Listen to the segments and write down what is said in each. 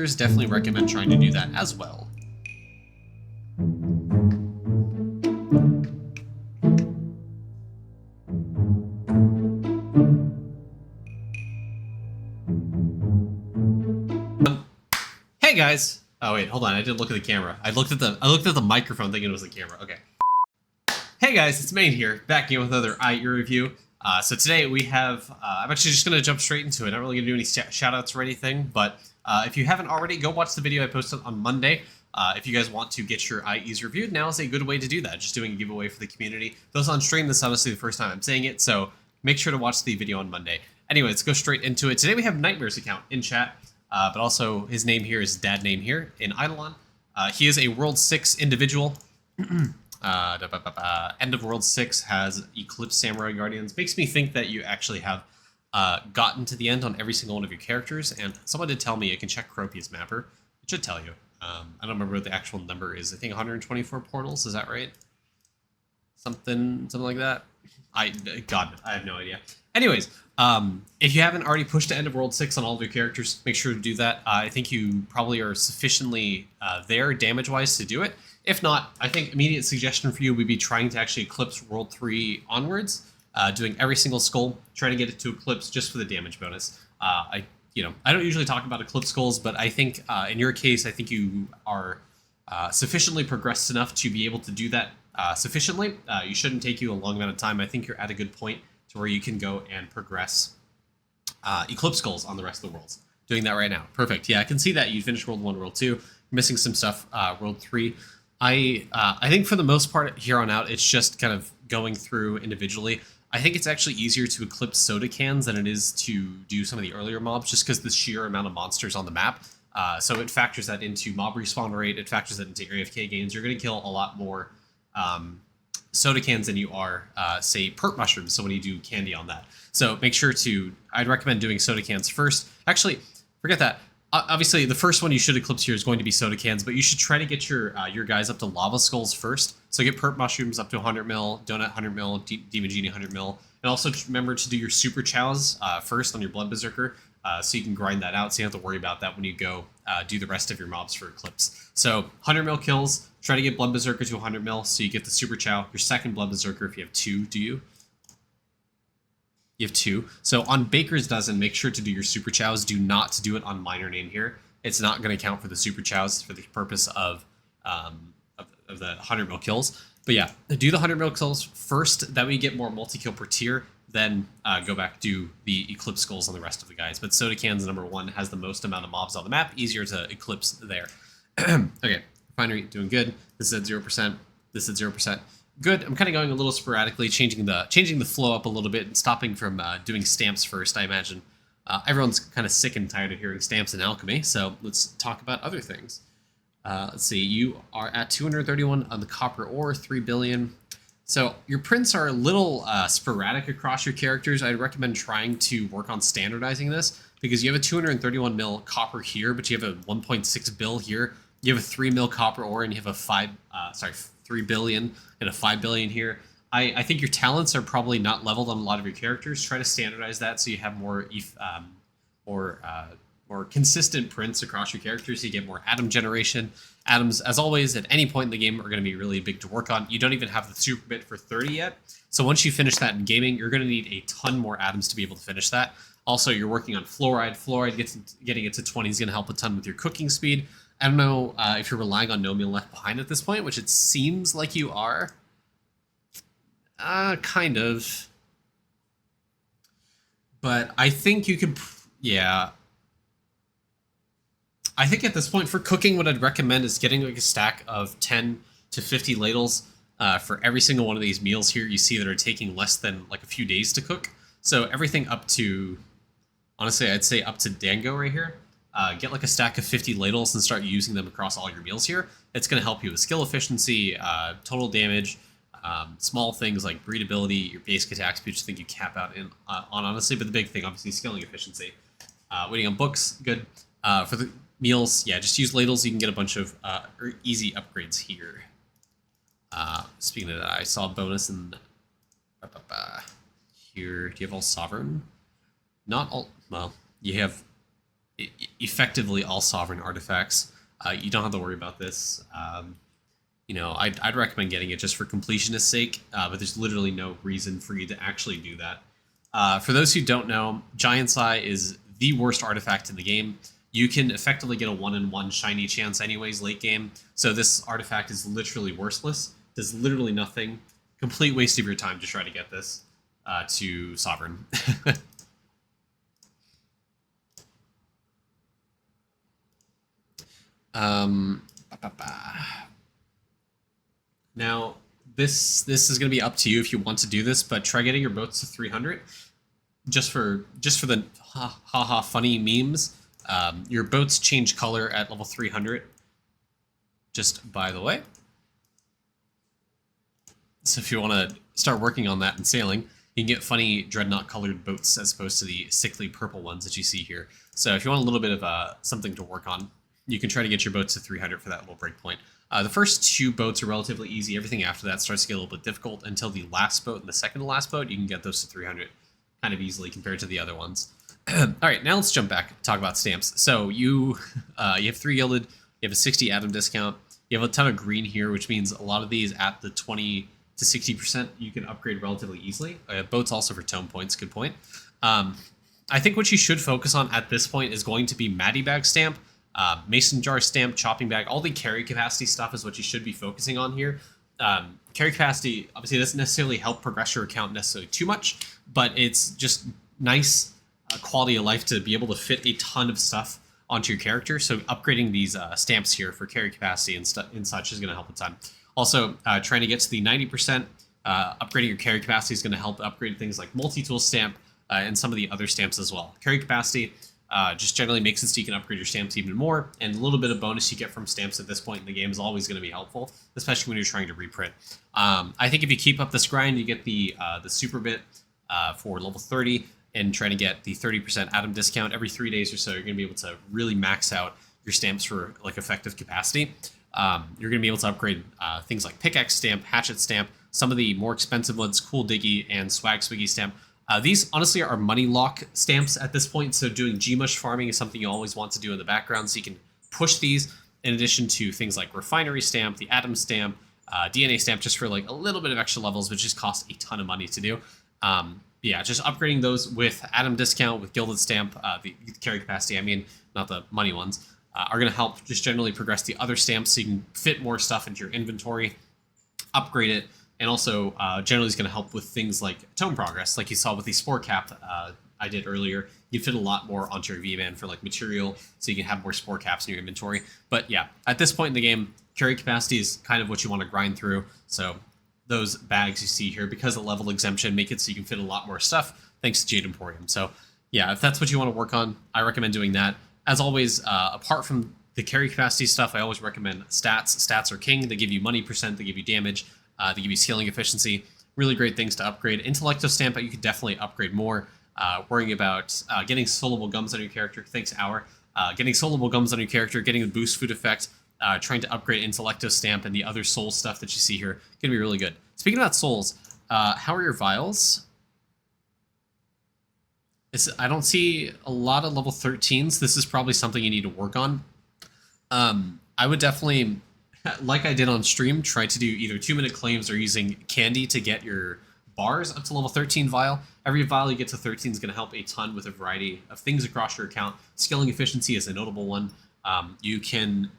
Definitely recommend trying to do that as well. Hey guys! Oh wait, hold on. I didn't look at the camera. I looked at the microphone thinking it was the camera. Okay. Hey guys, it's Maine here, back again with another IE review. So today we have, I'm actually just going to jump straight into it. I'm not really going to do any shoutouts or anything, but if you haven't already, go watch the video I posted on Monday. If you guys want to get your IEs reviewed, now is a good way to do that. Just doing a giveaway for the community. Those on stream, this is honestly the first time I'm saying it, so make sure to watch the video on Monday. Anyway, let's go straight into it. Today we have Nightmare's account in chat, but also his name here is Dadnamehere in Idleon. He is a World 6 individual. End of World 6 has Eclipse Samurai Guardians. Makes me think that you actually have gotten to the end on every single one of your characters, and someone did tell me I can check Cropius Mapper. It should tell you. I don't remember what the actual number is. I think 124 portals, is that right? Something like that? God, I have no idea. Anyways, if you haven't already pushed to End of World 6 on all of your characters, make sure to do that. I think you probably are sufficiently there damage-wise to do it. If not, I think immediate suggestion for you would be trying to actually Eclipse World 3 onwards, doing every single skull, trying to get it to Eclipse just for the damage bonus. I don't usually talk about Eclipse skulls, but I think in your case, I think you are sufficiently progressed enough to be able to do that sufficiently. You shouldn't take you a long amount of time. I think you're at a good point to where you can go and progress Eclipse skulls on the rest of the worlds. Doing that right now. Perfect. Yeah, I can see that you finished World 1, World 2. You're missing some stuff, World 3. I think for the most part here on out, it's just kind of going through individually. I think it's actually easier to eclipse soda cans than it is to do some of the earlier mobs, just because the sheer amount of monsters on the map. So it factors that into mob respawn rate, it factors that into AFK gains. You're going to kill a lot more soda cans than you are, say, perp mushrooms, so when you do candy on that. So make sure to, I'd recommend doing soda cans first. Actually, forget that. Obviously, the first one you should eclipse here is going to be soda cans, but you should try to get your guys up to lava skulls first. So get perp mushrooms up to 100 mil, donut 100 mil, demon genie 100 mil, and also remember to do your super chows first on your blood berserker, so you can grind that out. So you don't have to worry about that when you go do the rest of your mobs for eclipse. So 100 mil kills. Try to get blood berserker to 100 mil, so you get the super chow. Your second blood berserker, if you have 2, do you? You have 2. So on Baker's Dozen, make sure to do your super chows. Do not do it on minor name here. It's not going to count for the super chows for the purpose of the 100 mil kills. But yeah, do the 100 mil kills first. That way you get more multi-kill per tier. Then go back, do the Eclipse skulls on the rest of the guys. But Soda Cans, number 1, has the most amount of mobs on the map. Easier to eclipse there. Okay, Refinery, doing good. This is at 0%. This is at 0%. Good. I'm kind of going a little sporadically, changing the flow up a little bit and stopping from doing stamps first. I imagine everyone's kind of sick and tired of hearing stamps in alchemy, so let's talk about other things. Let's see. You are at 231 on the copper ore, 3 billion. So your prints are a little sporadic across your characters. I'd recommend trying to work on standardizing this because you have a 231 mil copper here, but you have a 1.6 bill here. You have a 3 mil copper ore, and you have a 3 billion and a 5 billion here. I think your talents are probably not leveled on a lot of your characters. Try to standardize that so you have more consistent prints across your characters. So you get more atom generation. Atoms, as always, at any point in the game are going to be really big to work on. You don't even have the super bit for 30 yet. So once you finish that in gaming, you're going to need a ton more atoms to be able to finish that. Also, you're working on fluoride. Fluoride getting it to 20 is going to help a ton with your cooking speed. I don't know if you're relying on no meal left behind at this point, which it seems like you are. Kind of. But I think you could, yeah. I think at this point for cooking, what I'd recommend is getting like a stack of 10 to 50 ladles for every single one of these meals here. You see that are taking less than like a few days to cook. So everything up to, honestly, I'd say up to Dango right here. Get like a stack of 50 ladles and start using them across all your meals here. It's going to help you with skill efficiency, total damage, small things like breedability, your basic attacks, which I think you cap out on honestly. But the big thing, obviously, skilling efficiency. Waiting on books, good. For the meals, yeah, just use ladles. You can get a bunch of easy upgrades here. Speaking of that, I saw a bonus in here. Do you have all sovereign? Not all. Well, you have effectively all sovereign artifacts. You don't have to worry about this. You know, I'd recommend getting it just for completionist sake, but there's literally no reason for you to actually do that. For those who don't know, Giant's Eye is the worst artifact in the game. You can effectively get a 1-in-1 shiny chance anyways late game, so this artifact is literally worthless. Does literally nothing. Complete waste of your time to try to get this to Sovereign. Now, this is going to be up to you if you want to do this, but try getting your boats to 300. Just for the ha funny memes. Your boats change color at level 300. Just by the way. So if you want to start working on that in sailing, you can get funny dreadnought colored boats as opposed to the sickly purple ones that you see here. So if you want a little bit of something to work on, you can try to get your boats to 300 for that little breakpoint. The first 2 boats are relatively easy. Everything after that starts to get a little bit difficult until the last boat and the second to last boat. You can get those to 300 kind of easily compared to the other ones. All right, now let's jump back and talk about stamps. So you have 3 gilded, you have a 60 atom discount, you have a ton of green here, which means a lot of these at the 20 to 60% you can upgrade relatively easily. Boats also for tome points, good point. I think what you should focus on at this point is going to be Matty Bag stamp, Mason Jar stamp, Chopping Bag, all the carry capacity stuff is what you should be focusing on here. Carry capacity obviously doesn't necessarily help progress your account necessarily too much, but it's just nice quality of life to be able to fit a ton of stuff onto your character. So upgrading these stamps here for carry capacity and such is going to help a ton. Also, trying to get to the 90%, upgrading your carry capacity is going to help upgrade things like multi-tool stamp and some of the other stamps as well. Carry capacity just generally makes it so you can upgrade your stamps even more, and a little bit of bonus you get from stamps at this point in the game is always going to be helpful, especially when you're trying to reprint. I think if you keep up this grind, you get the super bit for level 30, and trying to get the 30% atom discount every 3 days or so. You're going to be able to really max out your stamps for like effective capacity. You're going to be able to upgrade things like pickaxe stamp, hatchet stamp, some of the more expensive ones, cool diggy and swag swiggy stamp. These honestly are money lock stamps at this point, so doing Gmush farming is something you always want to do in the background, so you can push these in addition to things like refinery stamp, the atom stamp, DNA stamp, just for like a little bit of extra levels, which just cost a ton of money to do. Yeah, just upgrading those with atom discount, with gilded stamp, the carry capacity, I mean, not the money ones, are going to help just generally progress the other stamps so you can fit more stuff into your inventory, upgrade it, and also generally is going to help with things like tome progress, like you saw with the Spore Cap I did earlier. You fit a lot more onto your V-Man for like material, so you can have more Spore Caps in your inventory. But yeah, at this point in the game, carry capacity is kind of what you want to grind through, so those bags you see here, because of level exemption, make it so you can fit a lot more stuff thanks to Jade Emporium. So yeah, if that's what you want to work on, I recommend doing that. As always, apart from the carry capacity stuff, I always recommend stats. Stats are king. They give you money percent, they give you damage, they give you scaling efficiency. Really great things to upgrade. Intellecto stamp, you could definitely upgrade more. Worrying about getting soloable gums on your character, thanks Hour. Getting soloable gums on your character, getting a boost food effect, trying to upgrade Intellecto stamp and the other soul stuff that you see here, gonna be really good. Speaking about souls, how are your vials? I don't see a lot of level 13s. This is probably something you need to work on. I would definitely, like I did on stream, try to do either 2-minute claims or using candy to get your bars up to level 13 vial. Every vial you get to 13 is going to help a ton with a variety of things across your account. Scaling efficiency is a notable one. You can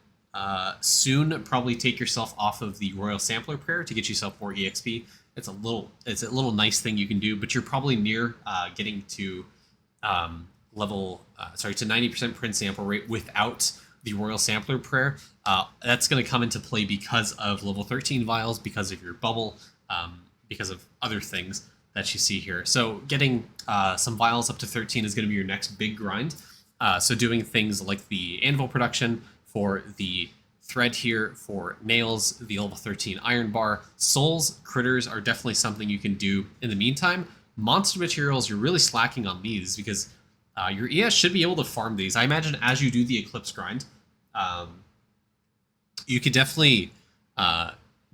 soon probably take yourself off of the Royal Sampler Prayer to get yourself more EXP. It's a little nice thing you can do, but you're probably near getting to to 90% print sample rate without the Royal Sampler Prayer. That's going to come into play because of level 13 vials, because of your bubble, because of other things that you see here. So getting some vials up to 13 is going to be your next big grind. So doing things like the anvil production for the thread here, for nails, the level 13 iron bar, souls, critters are definitely something you can do in the meantime. Monster materials, you're really slacking on these because your ES should be able to farm these. I imagine as you do the Eclipse grind, you could definitely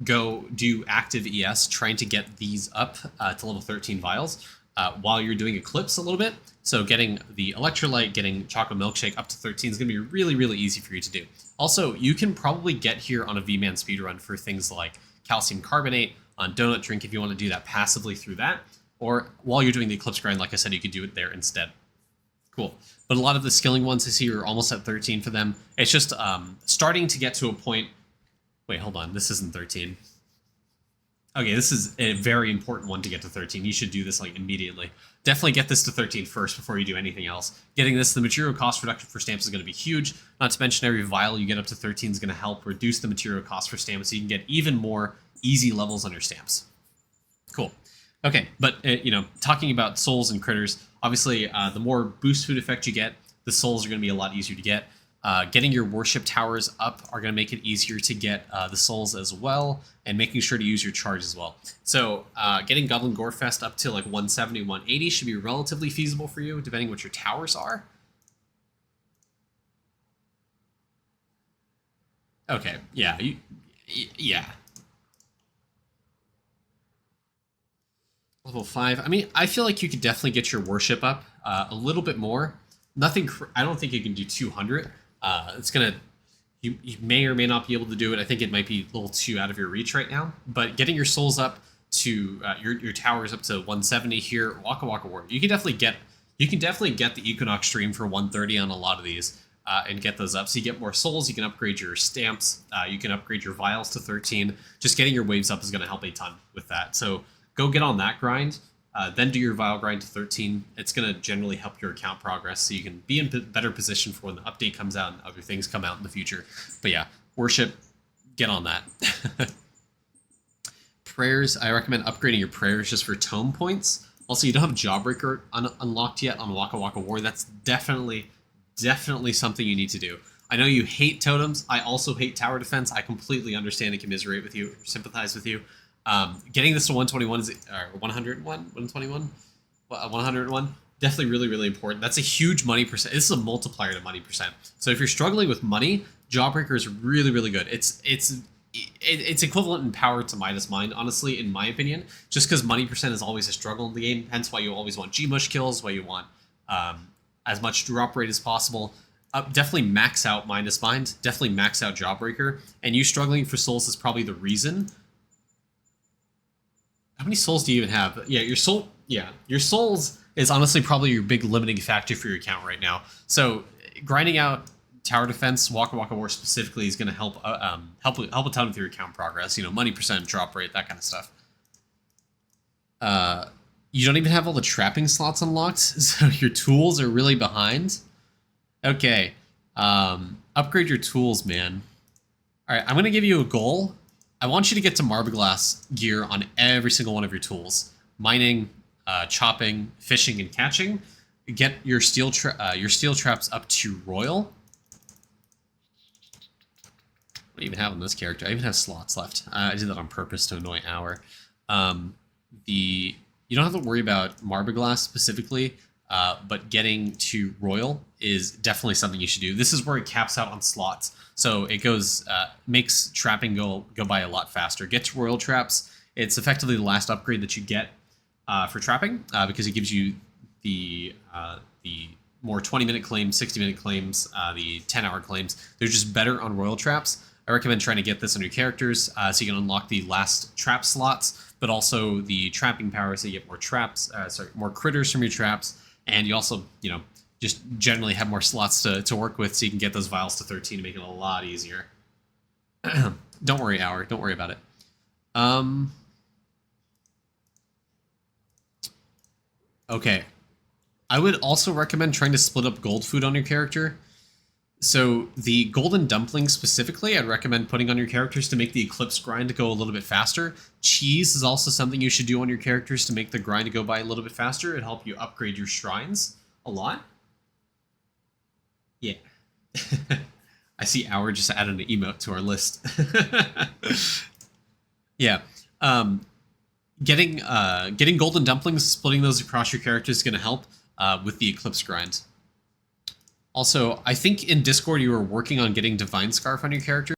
go do active ES trying to get these up to level 13 vials. while you're doing Eclipse a little bit. So getting the Electrolyte, getting Chocolate Milkshake up to 13 is going to be really, really easy for you to do. Also, you can probably get here on a V-Man speedrun for things like Calcium Carbonate, on Donut Drink if you want to do that passively through that. Or while you're doing the Eclipse grind, like I said, you could do it there instead. Cool. But a lot of the skilling ones I see are almost at 13 for them. It's just starting to get to a point... Wait, hold on. This isn't 13. Okay, this is a very important one to get to 13. You should do this like immediately. Definitely get this to 13 first before you do anything else. Getting this, the material cost reduction for stamps is going to be huge. Not to mention every vial you get up to 13 is going to help reduce the material cost for stamps so you can get even more easy levels on your stamps. Cool. Okay, but talking about souls and critters, obviously the more boost food effect you get, the souls are going to be a lot easier to get. Getting your worship towers up are going to make it easier to get the souls as well, and making sure to use your charge as well. So getting Goblin Gorefest up to like 170, 180 should be relatively feasible for you, depending what your towers are. Okay, yeah, yeah. Level 5. I mean, I feel like you could definitely get your worship up a little bit more. Nothing. I don't think you can do 200. It's gonna. You may or may not be able to do it. I think it might be a little too out of your reach right now. But getting your souls up to your towers up to 170 here, Waka Waka Warrior, you can definitely get. You can definitely get the Equinox Stream for 130 on a lot of these and get those up. So you get more souls. You can upgrade your stamps. You can upgrade your vials to 13. Just getting your waves up is going to help a ton with that. So go get on that grind. Then do your vial grind to 13. It's going to generally help your account progress so you can be in better position for when the update comes out and other things come out in the future. But yeah, worship, get on that. Prayers, I recommend upgrading your prayers just for tome points. Also, you don't have Jawbreaker unlocked yet on Waka Waka War. That's definitely something you need to do. I know you hate totems. I also hate tower defense. I completely understand and commiserate with you, sympathize with you. Getting this to 121 is 101, 121, 101. Definitely really, really important. That's a huge money percent. This is a multiplier to money percent. So if you're struggling with money, Jawbreaker is really, really good. It's equivalent in power to Midas Mind, honestly, in my opinion. Just because money percent is always a struggle in the game. Hence why you always want Gmush kills, why you want as much drop rate as possible. Definitely max out Midas Mind. Definitely max out Jawbreaker. And you struggling for souls is probably the reason. How many souls do you even have? Yeah, your souls is honestly probably your big limiting factor for your account right now. So grinding out tower defense, Waka Waka War specifically, is going to help help a ton with your account progress. Money percent, drop rate, that kind of stuff. You don't even have all the trapping slots unlocked, so your tools are really behind. Okay, upgrade your tools, man. All right, I'm going to give you a goal. I want you to get to Marbleglass gear on every single one of your tools. Mining, chopping, fishing, and catching. Get your steel traps up to Royal. What do you even have on this character? I even have slots left. I did that on purpose to annoy Hour. You don't have to worry about Marbleglass specifically, but getting to Royal is definitely something you should do. This is where it caps out on slots. So it makes trapping go by a lot faster. Get to Royal Traps. It's effectively the last upgrade that you get for trapping because it gives you the more 20-minute claims, 60-minute claims, the 10-hour claims. They're just better on Royal Traps. I recommend trying to get this on your characters so you can unlock the last trap slots, but also the trapping power so you get more traps, more critters from your traps, and you also, just generally have more slots to work with so you can get those vials to 13 to make it a lot easier. Don't worry, Hour. Don't worry about it. Okay. I would also recommend trying to split up gold food on your character. So the golden dumplings specifically, I'd recommend putting on your characters to make the Eclipse grind go a little bit faster. Cheese is also something you should do on your characters to make the grind go by a little bit faster. It'd help you upgrade your shrines a lot. Yeah. I see Hour just added an emote to our list. Yeah. Getting golden dumplings, splitting those across your characters is going to help with the Eclipse grind. Also, I think in Discord you were working on getting Divine Scarf on your character.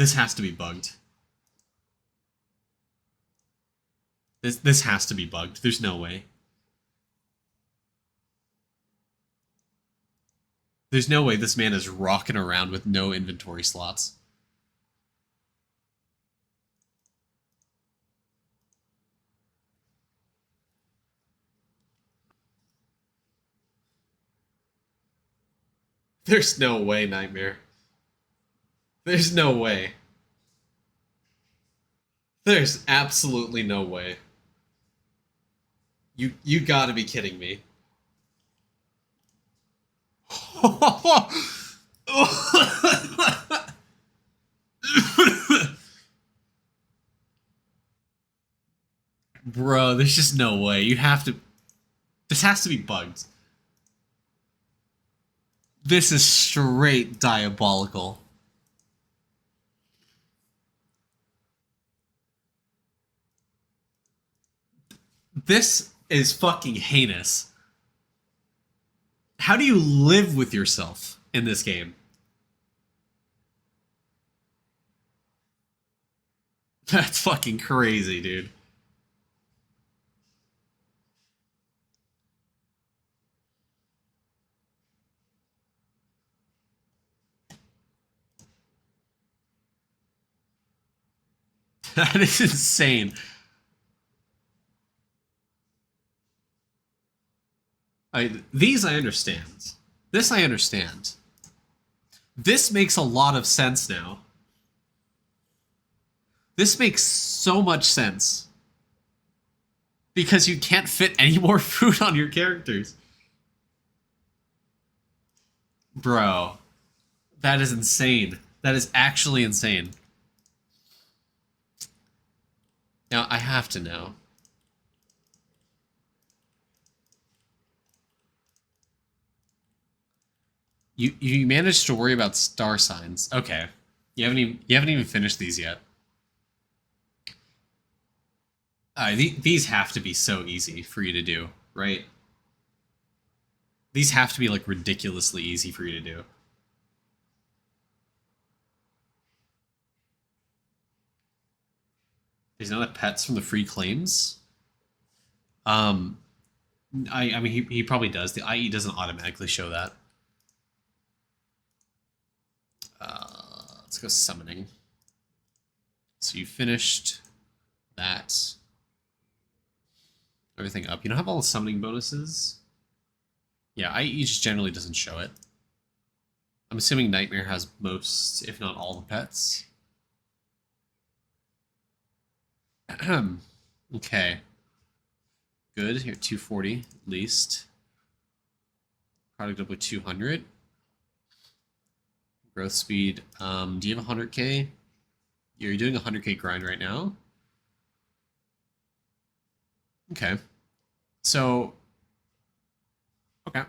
This has to be bugged. This has to be bugged. There's no way. There's no way this man is rocking around with no inventory slots. There's no way, Nightmare. There's no way. There's absolutely no way. You gotta be kidding me. Bro, there's just no way. You have to... This has to be bugged. This is straight diabolical. This is fucking heinous. How do you live with yourself in this game? That's fucking crazy, dude. That is insane. These I understand. This I understand. This makes a lot of sense now. This makes so much sense. Because you can't fit any more food on your characters. Bro. That is insane. That is actually insane. Now, I have to know. You managed to worry about star signs. Okay. You haven't even finished these yet. These have to be so easy for you to do, right? These have to be like ridiculously easy for you to do. There's not a pets from the free claims. I mean he probably does. The IE doesn't automatically show that. Let's go summoning. So you finished that. Everything up. You don't have all the summoning bonuses. Yeah, IE just generally doesn't show it. I'm assuming Nightmare has most, if not all, the pets. Okay. Good. Here, 240 at least. Product up with 200. Growth speed. Do you have 100k? You're doing a 100k grind right now. Okay. So, okay.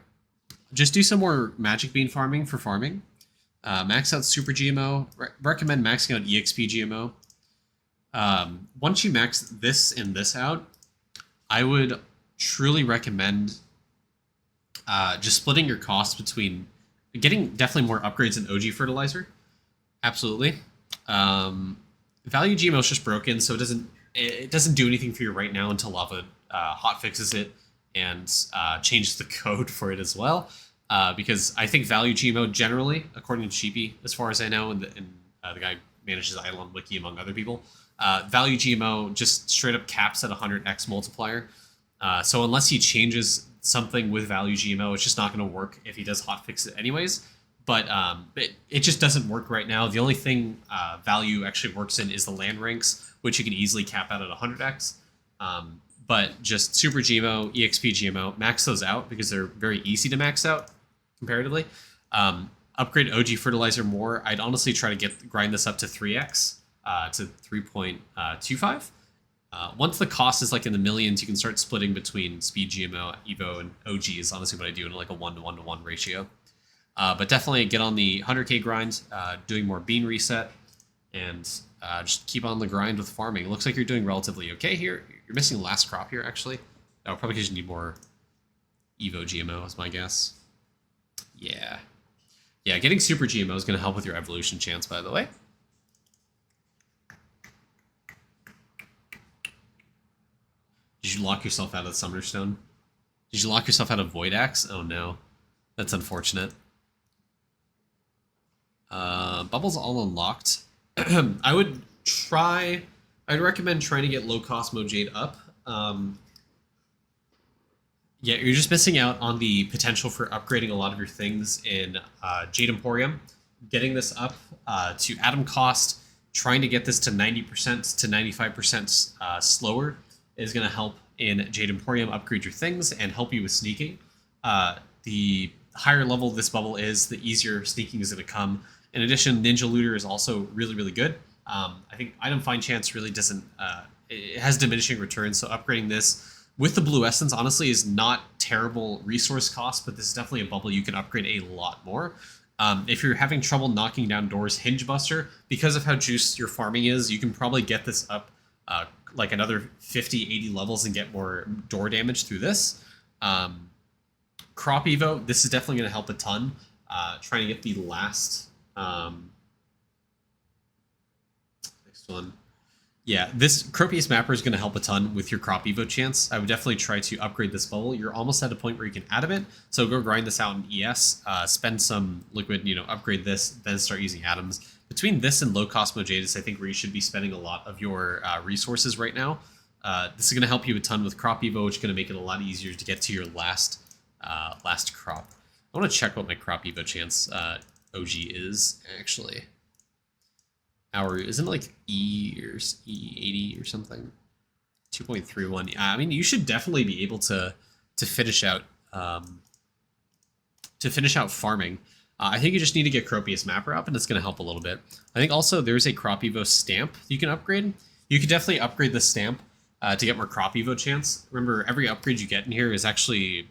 Just do some more magic bean farming for farming. Max out super GMO. Recommend maxing out EXP GMO. Once you max this and this out, I would truly recommend just splitting your costs between getting definitely more upgrades in OG fertilizer. Absolutely. Value GMO is just broken, so it doesn't do anything for you right now until Lava hot fixes it and changes the code for it as well. Because I think value GMO generally, according to Sheepy, as far as I know, and the guy manages Idleon Wiki among other people, value GMO just straight up caps at 100x multiplier. So unless he changes something with value GMO, it's just not going to work if he does hotfix it anyways. But it just doesn't work right now. The only thing value actually works in is the land ranks, which you can easily cap out at 100x. But just super GMO, EXP GMO, max those out because they're very easy to max out comparatively. Upgrade OG fertilizer more. I'd honestly try to grind this up to 3x to 3.25. Once the cost is like in the millions, you can start splitting between speed GMO, Evo, and OG is honestly what I do in like a 1-to-1-to-1 ratio. But definitely get on the 100k grind, doing more bean reset, and just keep on the grind with farming. It looks like you're doing relatively okay here. You're missing last crop here, actually. Oh, probably because you need more Evo GMO, is my guess. Yeah. Yeah, getting super GMO is going to help with your evolution chance, by the way. you lock yourself out of the Summoner Stone? Did you lock yourself out of Void Axe? Oh no. That's unfortunate. Bubbles all unlocked. I'd recommend trying to get low Cosmo Jade up. Yeah, you're just missing out on the potential for upgrading a lot of your things in Jade Emporium. Getting this up to Atom Cost, trying to get this to 90% to 95% slower is going to help in Jade Emporium upgrade your things and help you with sneaking. The higher level this bubble is, the easier sneaking is going to come. In addition, Ninja Looter is also really, really good. I think Item Find Chance really doesn't... it has diminishing returns, so upgrading this with the Blue Essence, honestly, is not terrible resource cost, but this is definitely a bubble you can upgrade a lot more. If you're having trouble knocking down doors, Hinge Buster, because of how juiced your farming is, you can probably get this up like another 50, 80 levels and get more door damage through this. Crop Evo, this is definitely going to help a ton. Trying to get the last... next one. Yeah, this Cropius Mapper is going to help a ton with your Crop Evo chance. I would definitely try to upgrade this bubble. You're almost at a point where you can Atom it, so go grind this out in ES, spend some liquid, upgrade this, then start using atoms. Between this and low Cosmo Jade is, I think, where you should be spending a lot of your resources right now. This is going to help you a ton with Crop Evo, which is going to make it a lot easier to get to your last crop. I want to check what my Crop Evo chance OG is, actually. Isn't it like E80 or something? 2.31. I mean, you should definitely be able to finish out farming. I think you just need to get Cropius Mapper up, and it's going to help a little bit. I think also there's a Crop Evo stamp you can upgrade. You could definitely upgrade the stamp to get more Crop Evo chance. Remember, every upgrade you get in here is actually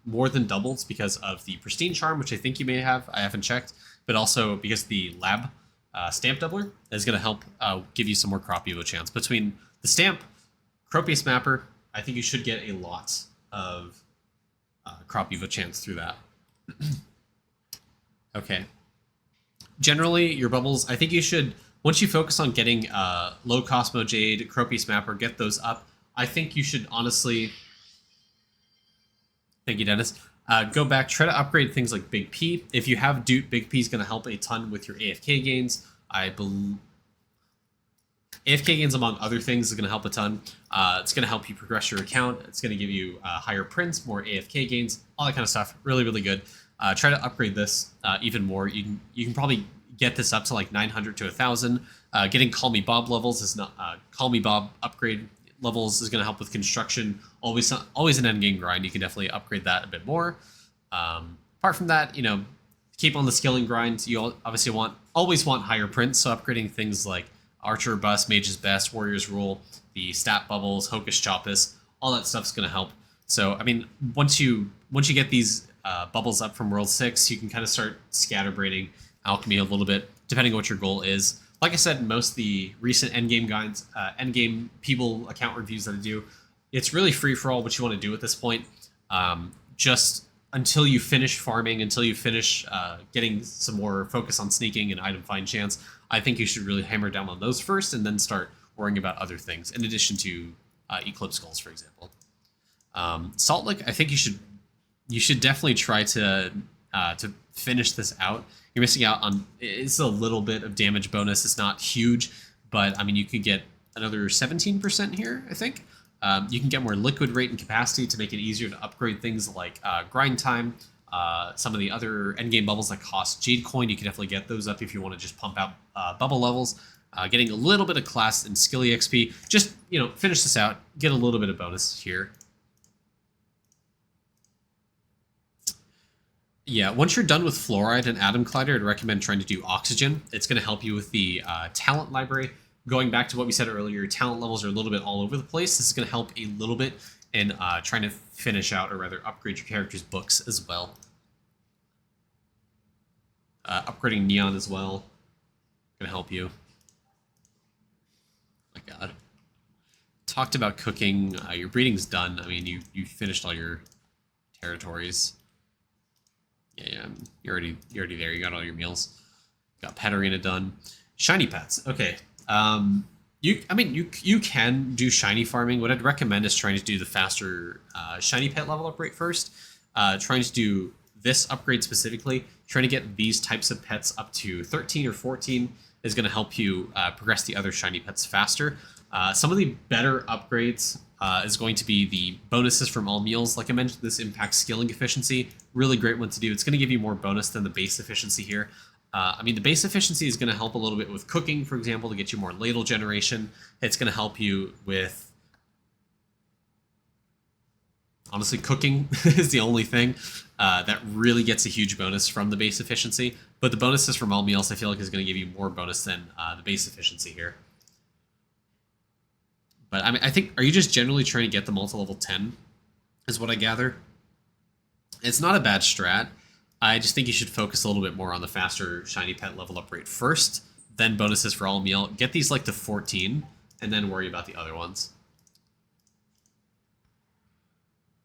more than doubles because of the Pristine Charm, which I think you may have. I haven't checked, but also because the lab stamp doubler is going to help give you some more Crop Evo chance. Between the stamp, Cropius Mapper, I think you should get a lot of Crop Evo chance through that. Okay. Generally, your bubbles, I think you should, once you focus on getting low Cosmo Jade, Cropius Mapper, get those up, I think you should honestly... Thank you, Dennis. Go back, try to upgrade things like Big P. If you have Dupe, Big P is going to help a ton with your AFK gains. I believe AFK gains, among other things, is going to help a ton. It's going to help you progress your account. It's going to give you higher prints, more AFK gains, all that kind of stuff. Really, really good. Try to upgrade this even more. You can probably get this up to like 900 to 1,000. Getting Call Me Bob levels is not Call Me Bob upgrade levels is going to help with construction. Always an endgame grind. You can definitely upgrade that a bit more. Apart from that, keep on the skilling grind. You obviously always want higher prints, so upgrading things like Archer Bust, Mage's Best, Warrior's Rule, the stat bubbles, Hocus Chopus, all that stuff's going to help. So, I mean, once you get these bubbles up from World 6, you can kind of start scatterbraiding alchemy a little bit, depending on what your goal is. Like I said, in most of the recent endgame guides, endgame people account reviews that I do, it's really free for all what you want to do at this point. Just until you finish farming, until you finish getting some more focus on sneaking and item find chance, I think you should really hammer down on those first and then start worrying about other things, in addition to Eclipse goals, for example. Salt Lick, I think you should definitely try to finish this out. You're missing out on, it's a little bit of damage bonus. It's not huge, but I mean, you could get another 17% here, I think. You can get more liquid rate and capacity to make it easier to upgrade things like grind time. Some of the other endgame bubbles that cost Jade Coin, you can definitely get those up if you want to just pump out bubble levels. Getting a little bit of class and skill EXP. Just, finish this out. Get a little bit of bonus here. Yeah, once you're done with Fluoride and Atom Collider, I'd recommend trying to do Oxygen. It's going to help you with the talent library. Going back to what we said earlier, talent levels are a little bit all over the place. This is going to help a little bit in trying to finish out, or rather upgrade your character's books as well. Upgrading Neon as well. Going to help you. Oh my god. Talked about cooking. Your breeding's done. I mean, you finished all your territories. Yeah, you're already there. You got all your meals. Got Pet Arena done. Shiny Pets. Okay. You can do shiny farming. What I'd recommend is trying to do the faster shiny pet level up rate first. Trying to do this upgrade specifically, trying to get these types of pets up to 13 or 14 is going to help you progress the other shiny pets faster. Some of the better upgrades is going to be the bonuses from all meals. Like I mentioned, this impacts skilling efficiency. Really great one to do. It's going to give you more bonus than the base efficiency here. I mean, the base efficiency is going to help a little bit with cooking, for example, to get you more ladle generation. It's going to help you with... Honestly, cooking is the only thing that really gets a huge bonus from the base efficiency. But the bonuses from all meals, I feel like, is going to give you more bonus than the base efficiency here. But I mean, I think, are you just generally trying to get them all to level 10, is what I gather? It's not a bad strat. I just think you should focus a little bit more on the faster shiny pet level up rate first, then bonuses for all meal. Get these like to 14, and then worry about the other ones.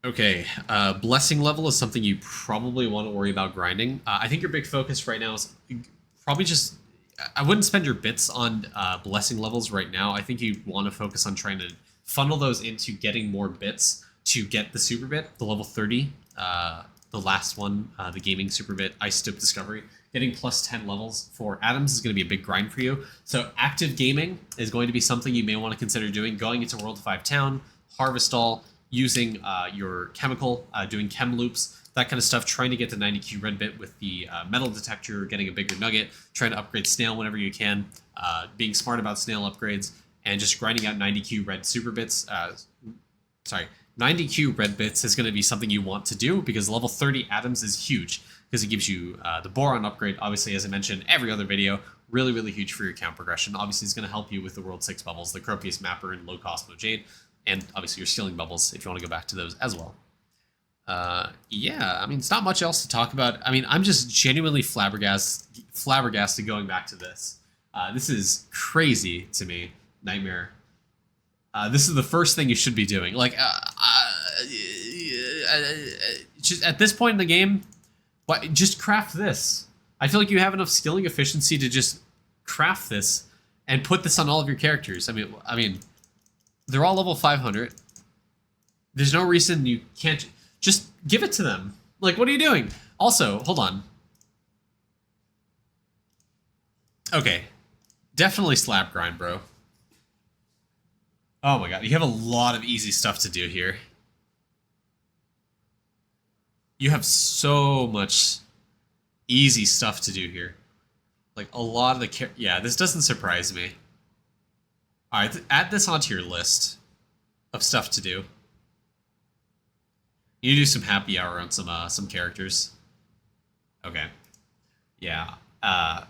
Okay, blessing level is something you probably want to worry about grinding. I think your big focus right now is probably just... I wouldn't spend your bits on blessing levels right now. I think you want to focus on trying to funnel those into getting more bits to get the super bit, the level 30, the last one, the gaming super bit, Isotope Discovery. Getting plus 10 levels for atoms is going to be a big grind for you. So active gaming is going to be something you may want to consider doing. Going into World of 5 Town, Harvest All, using your chemical, doing chem loops, that kind of stuff, trying to get the 90Q red bit with the metal detector, getting a bigger nugget, trying to upgrade snail whenever you can, being smart about snail upgrades, and just grinding out 90Q red super bits. 90Q red bits is going to be something you want to do because level 30 atoms is huge because it gives you the boron upgrade. Obviously, as I mentioned every other video, really, really huge for your count progression. Obviously, it's going to help you with the World 6 bubbles, the Cropius Mapper, and Low Cosmo Jade, and obviously your skilling bubbles if you want to go back to those as well. Yeah, I mean, it's not much else to talk about. I mean, I'm just genuinely flabbergasted going back to this. This is crazy to me, Nightmare. This is the first thing you should be doing. Like, just at this point in the game, just craft this. I feel like you have enough skilling efficiency to just craft this and put this on all of your characters. I mean, they're all level 500. There's no reason you can't just give it to them. Like, what are you doing? Also, hold on. Okay, definitely slab grind, bro. Oh my god, you have a lot of easy stuff to do here. You have so much easy stuff to do here. Like, a lot of the... Yeah, this doesn't surprise me. Alright, add this onto your list of stuff to do. You do some happy hour on some characters. Okay. Yeah. I'm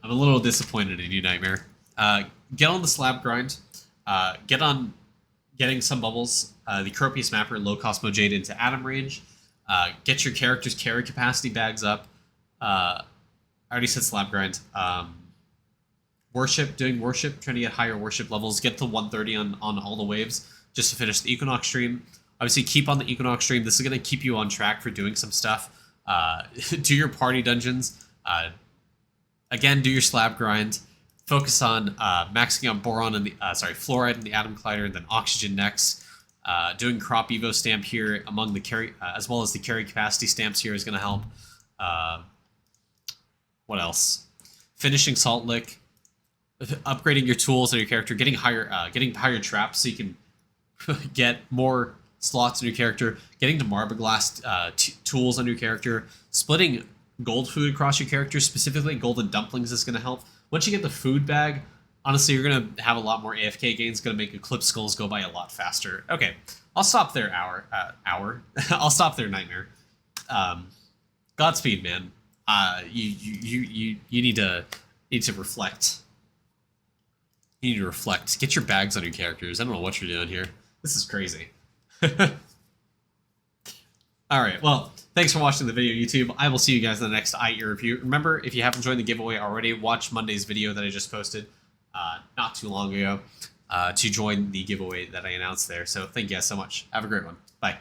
a little disappointed in you, Nightmare. Get on the slab grind. Get on getting some bubbles. The Cropius Mapper, Low Cosmo Jade into Atom range. Get your character's carry capacity bags up. I already said slab grind. Worship, doing worship, trying to get higher worship levels. Get to 130 on all the waves just to finish the Equinox stream. Obviously, keep on the Equinox stream. This is going to keep you on track for doing some stuff. Do your party dungeons. Again, do your slab grind. Focus on maxing out boron and the fluoride in the atom collider, and then oxygen next. Doing crop evo stamp here among the carry, as well as the carry capacity stamps here is going to help. What else? Finishing salt lick, upgrading your tools on your character, getting higher traps so you can get more slots in your character, getting to Marbaglass tools on your character, splitting gold food across your character, specifically golden dumplings is going to help. Once you get the food bag, honestly, you're going to have a lot more AFK gains. It's going to make Eclipse skulls go by a lot faster. Okay, I'll stop there, I'll stop there, Nightmare. Godspeed, man. You need to reflect. You need to reflect. Get your bags on your characters. I don't know what you're doing here. This is crazy. Alright, well, thanks for watching the video, YouTube. I will see you guys in the next IE review. Remember, if you haven't joined the giveaway already, watch Monday's video that I just posted not too long ago to join the giveaway that I announced there. So thank you guys so much. Have a great one. Bye.